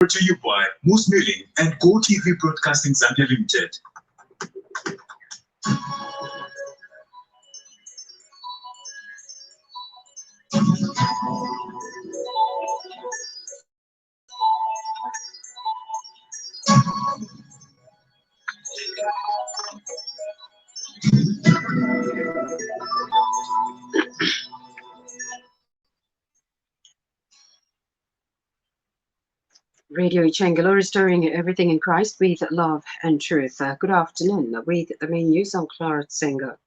To you by Moose Milling and Go TV Broadcasting Zambia Limited. Radio Changelo, restoring everything in Christ with love and truth. Good afternoon. With the main news, I'm Clara Chisenga.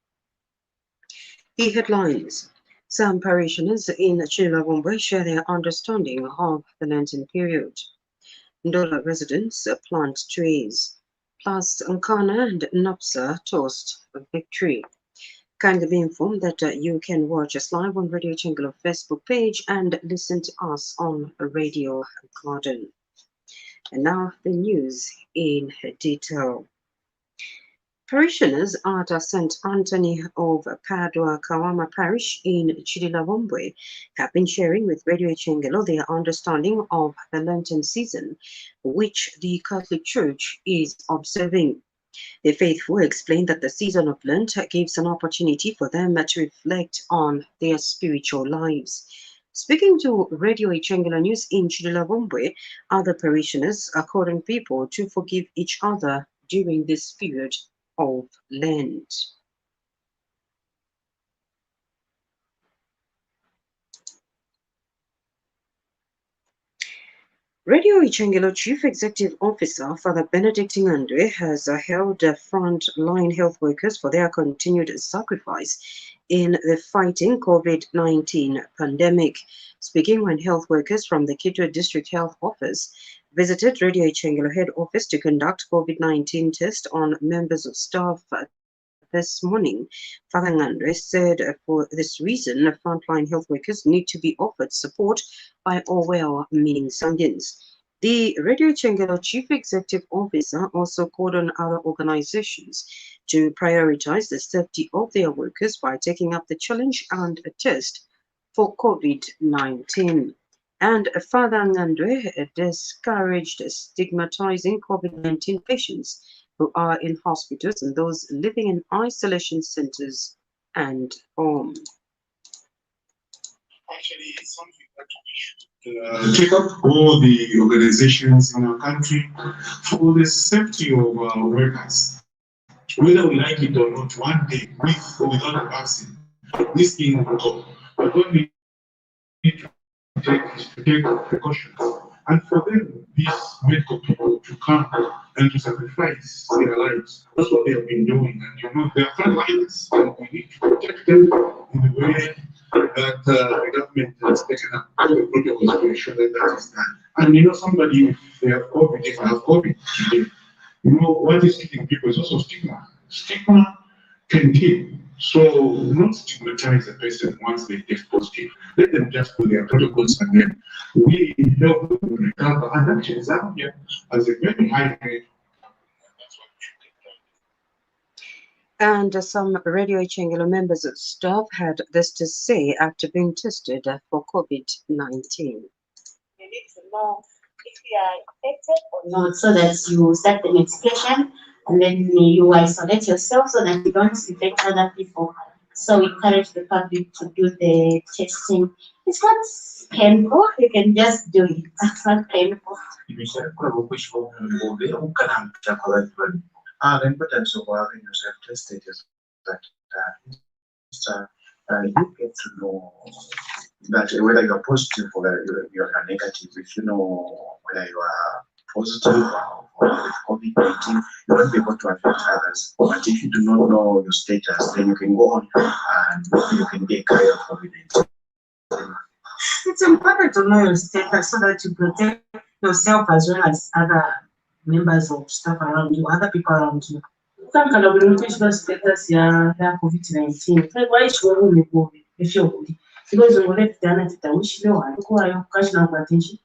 The headlines. Some parishioners in Chilawombwe share their understanding of the Lenten period. Ndola residents plant trees. Plus, Nkana and Napsa toast victory. Kindly be informed that you can watch us live on Radio Changelo Facebook page and listen to us on Radio Garden. And now the news in detail. Parishioners at St. Anthony of Padua Kawama Parish in Chidilawombwe have been sharing with Radio Changelo their understanding of the Lenten season, which the Catholic Church is observing. The faithful explained that the season of Lent gives an opportunity for them to reflect on their spiritual lives. Speaking to Radio Changelo News in Chidilawombwe, other parishioners are calling people to forgive each other during this period of Lent. Radio Changelo Chief Executive Officer Father Benedict Ngandwe has hailed frontline health workers for their continued sacrifice in the fighting COVID-19 pandemic. Speaking when health workers from the Kitwe District Health Office visited Radio Changelo head office to conduct COVID-19 tests on members of staff this morning, Father Ngandwe said for this reason, frontline health workers need to be offered support by all well-meaning Zambians. The Radio Changelo Chief Executive Officer also called on other organizations to prioritize the safety of their workers by taking up the challenge and a test for COVID-19. And Father Ngandwe discouraged stigmatizing COVID-19 patients who are in hospitals and those living in isolation centers and home. Actually, it's something that we should take up all the organizations in our country for the safety of our workers. Whether we like it or not, one day, with or without a vaccine, this thing will go. But what we need to take precautions. And for them, these medical people to come and to sacrifice their lives, that's what they have been doing. And you know, they are frontliners, and we need to protect them in the way that the government has taken up all the protocols to ensure that that is done. And you know, somebody, if they have COVID, if I have COVID today, you know, what is killing people is also stigma. Stigma can kill. So not stigmatize a person once they test positive. Let them just do their protocols and then we help them recover. And actually Zambia has a very high rate. And some Radio Changelo members of staff had this to say after being tested for COVID-19. You need to know if you are infected or not, so that you start the medication and then you isolate yourself so that you don't infect other people. So we encourage the public to do the testing. It's not painful, you can just do it. It's not painful. The importance of having yourself tested is that you get to know that whether you're positive or you're negative. If you know whether you are positive or COVID-19, you won't be able to affect others. But if you do not know your status, then you can go on and you can be a carrier of COVID-19. It's important to know your status so that you protect yourself as well as other members of staff around you, other people around you. Some kind of limitation status ya COVID-19. Why should we go if you're good? Because you will let Dana to wish you and go ayo cash na attention.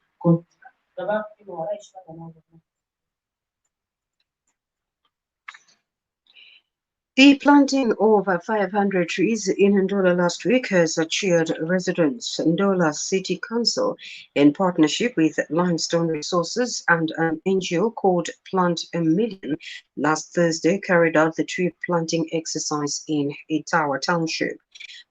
The planting of 500 trees in Ndola last week has cheered residents. Ndola City Council, in partnership with Limestone Resources and an NGO called Plant a Million, last Thursday carried out the tree planting exercise in Itawa Township.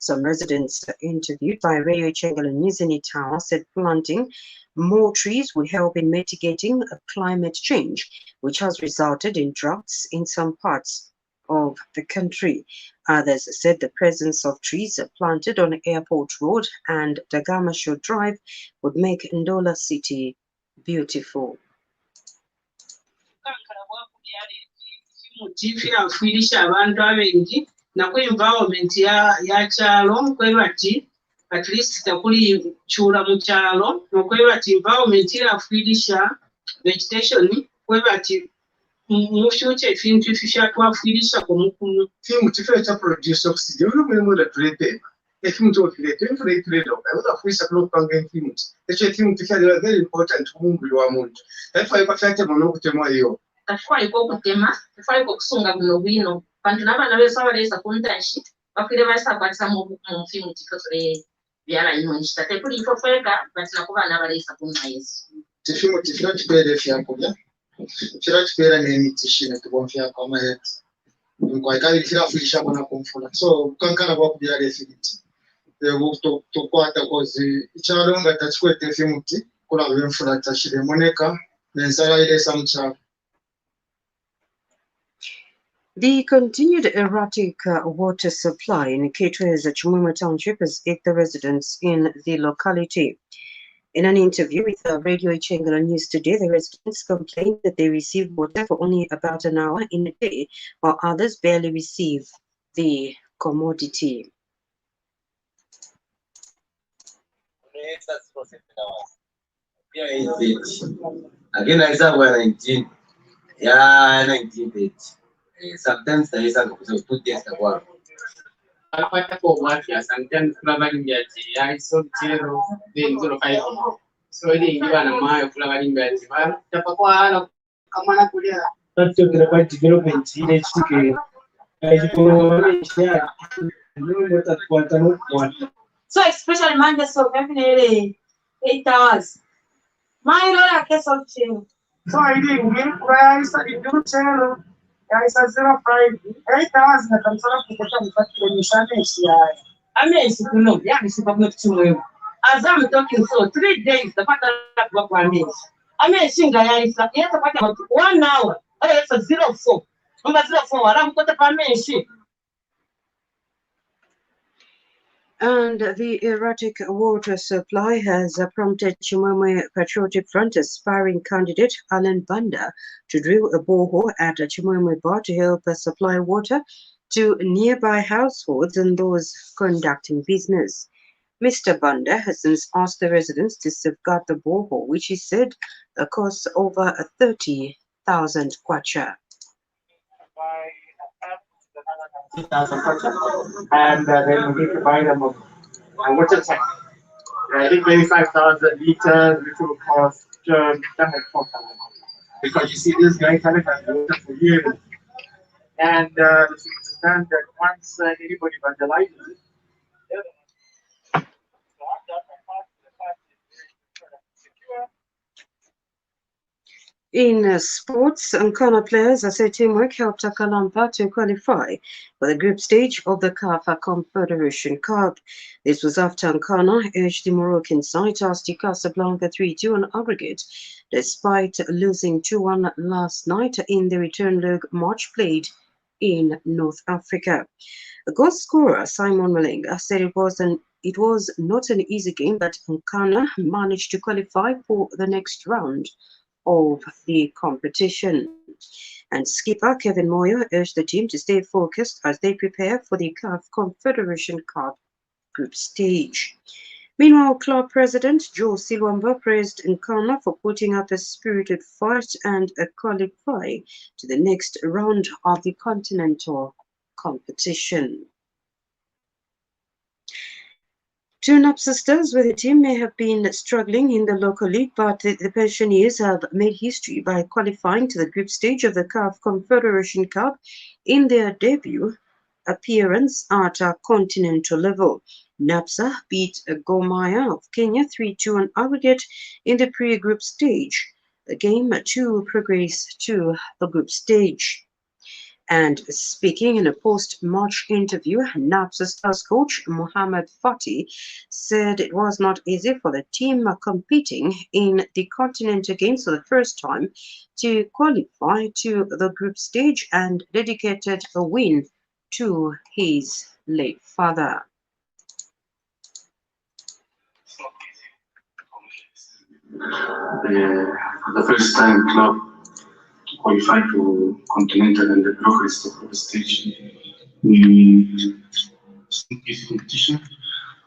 Some residents interviewed by Radio Chisenga News in Itawa said planting more trees will help in mitigating climate change, which has resulted in droughts in some parts of the country. Others said the presence of trees planted on Airport Road and Dagamasho Drive would make Ndola City beautiful. Environment ya kyalo kwebati at least takuli chura mu kyalo nokwebati environment yafiirisha vegetation kwebati mu future efintu efisha twafiirisha kumukumu Timu kifere cha produce oxygen uno mwemu da tulete efimu to tulete enfuna itulete okaza kuisa kulopanga efimu ekyo efimu kifere very important mumubiri wa muntu tafai bakate mono okutemwa iyo tafai okutema tafai okusunga buno bwino bantu n'abaana beso abalesa kuntashi bakwire basakwatisa mu fimu tikosole byala ino nshita kuli ifo kwega batina kuba n'abalesa kuntayesu tifimu tifira kipere fyakulya kira kipera n'emiti shine tubonfya kwa maheti kwa ikali kira fuisha bona kumfula so kankana kwa kubyala efiti tukwata kozi icyalonga tachikwete efimuti kula bimfula tashire moneka nensala ile samcha. The continued erratic water supply in Kitwe's Chimwemwe Township has hit the residents in the locality. In an interview with Radio Chisenga News today, the residents complained that they receive water for only about an hour in a day, while others barely receive the commodity. Again, I saw 1930. Sometimes there is a 2 days ago. sometimes kulabalimba ati aiso chero then 05 so ile ingiwa na mayo kulabalimba ati tapakwa kamana kulia That's about development in HTK. So especially Monday, so definitely 8 hours. My Lord, I guess of change. So I didn't give price, I do channel. Guys, 05, 8 hours na kamsana kukota mpati nishane siya. amesi kuno yani sipa kwa tumwe as I'm talking so 3 days tapata kwa amesi amesi ngayisa yata pata 1 hour it's 04 number 04 aramkota pa amesi. And the erratic water supply has prompted Chimwemwe Patriotic Front aspiring candidate Alan Banda to drill a borehole at Chimwemwe Bar to help supply water to nearby households and those conducting business. Mr. Banda has since asked the residents to safeguard the borehole, which he said costs over 30,000 kwacha. And then we need to buy them a water tank. I think maybe 5,000 liters, which will cost because you see this guy having water for years. And it's understand that once anybody vandalizes it, In sports, Nkana players said teamwork helped Akalampa to qualify for the group stage of the CAF Confederation Cup. This was after Nkana edged the Moroccan side to Casablanca 3-2 on aggregate, despite losing 2-1 last night in the return leg match played in North Africa. The goal scorer Simon Malenga said it was not an easy game, but Nkana managed to qualify for the next round of the competition. And skipper Kevin Moyo urged the team to stay focused as they prepare for the CAF Confederation Cup group stage. Meanwhile, club president Joe Silwamba praised Nkana for putting up a spirited fight and qualifying to the next round of the continental competition. Tune-up sisters with the team may have been struggling in the local league, but the pensioners have made history by qualifying to the group stage of the CAF Confederation Cup in their debut appearance at a continental level. NAPSA beat Gor Mahia of Kenya 3-2 on aggregate in the pre-group stage. The game to progress to the group stage. And speaking in a post-match interview, NAPSA Stars coach Mohamed Fati said it was not easy for the team competing in the Continental Games for the first time to qualify to the group stage and dedicated a win to his late father. The first time club qualified to Continental and the progress of the stage. We this competition.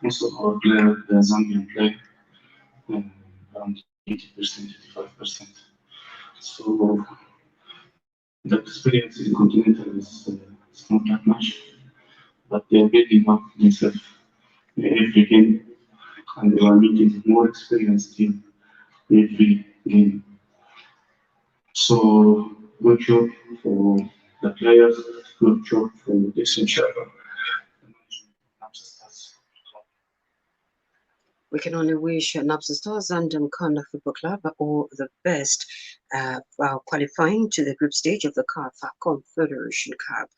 Most of our players, the Zambian play, around 80%, 85%. So the experience in Continental is not that much, but they are building up themselves every game, and they are meeting more experienced team every game. So good job for the players, good job for the essential. We can only wish NAPSA Stars and Mkanda Football Club all the best while qualifying to the group stage of the CAF Confederation Cup.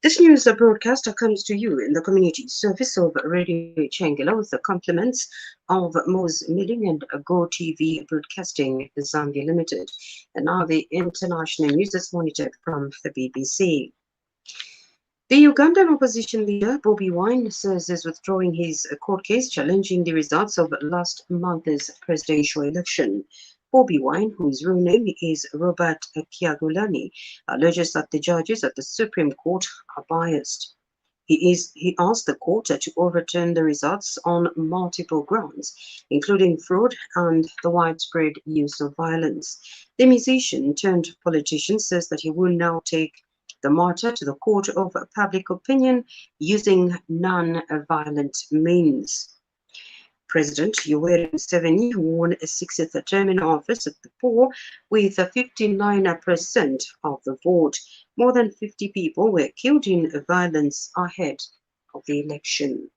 This news broadcaster comes to you in the community service of Radio Changela with the compliments of Mo's Milling and Go TV Broadcasting Zambia Limited. And now the international news is monitored from the BBC. The Ugandan opposition leader Bobi Wine says is withdrawing his court case challenging the results of last month's presidential election. Bobi Wine, whose real name is Robert Kyagulanyi, alleges that the judges at the Supreme Court are biased. He asked the court to overturn the results on multiple grounds, including fraud and the widespread use of violence. The musician turned politician says that he will now take the matter to the court of public opinion using non-violent means. President Yoweri Museveni won a 6th term in office at the poll with 59% of the vote. More than 50 people were killed in violence ahead of the election.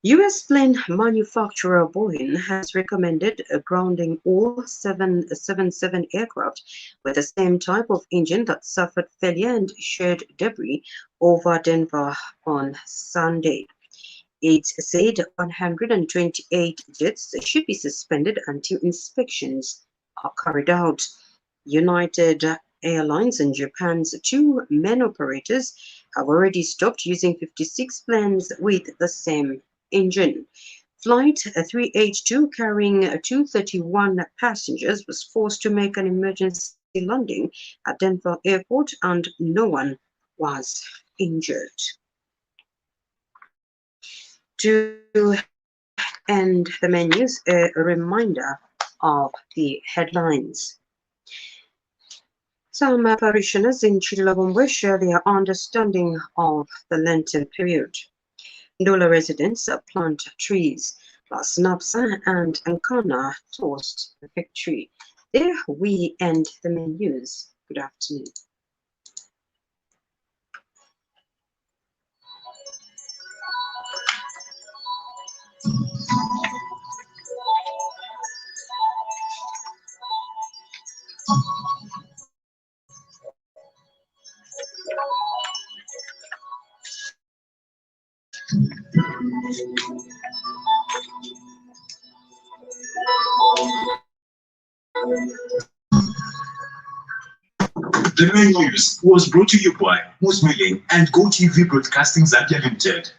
U.S. plane manufacturer Boeing has recommended grounding all 777 aircraft with the same type of engine that suffered failure and shed debris over Denver on Sunday. It said 128 jets should be suspended until inspections are carried out. United Airlines and Japan's two main operators have already stopped using 56 planes with the same engine. Flight 382 carrying 231 passengers was forced to make an emergency landing at Denver Airport and no one was injured. To end the menus, a reminder of the headlines. Some parishioners in Chidilabombe share their understanding of the Lenten period. Ndola residents plant trees, plus NAPSA and Nkana toast the victory. There we end the menus. Good afternoon. The main news was brought to you by Mo's Milling and Go TV Broadcasting Zambia Limited.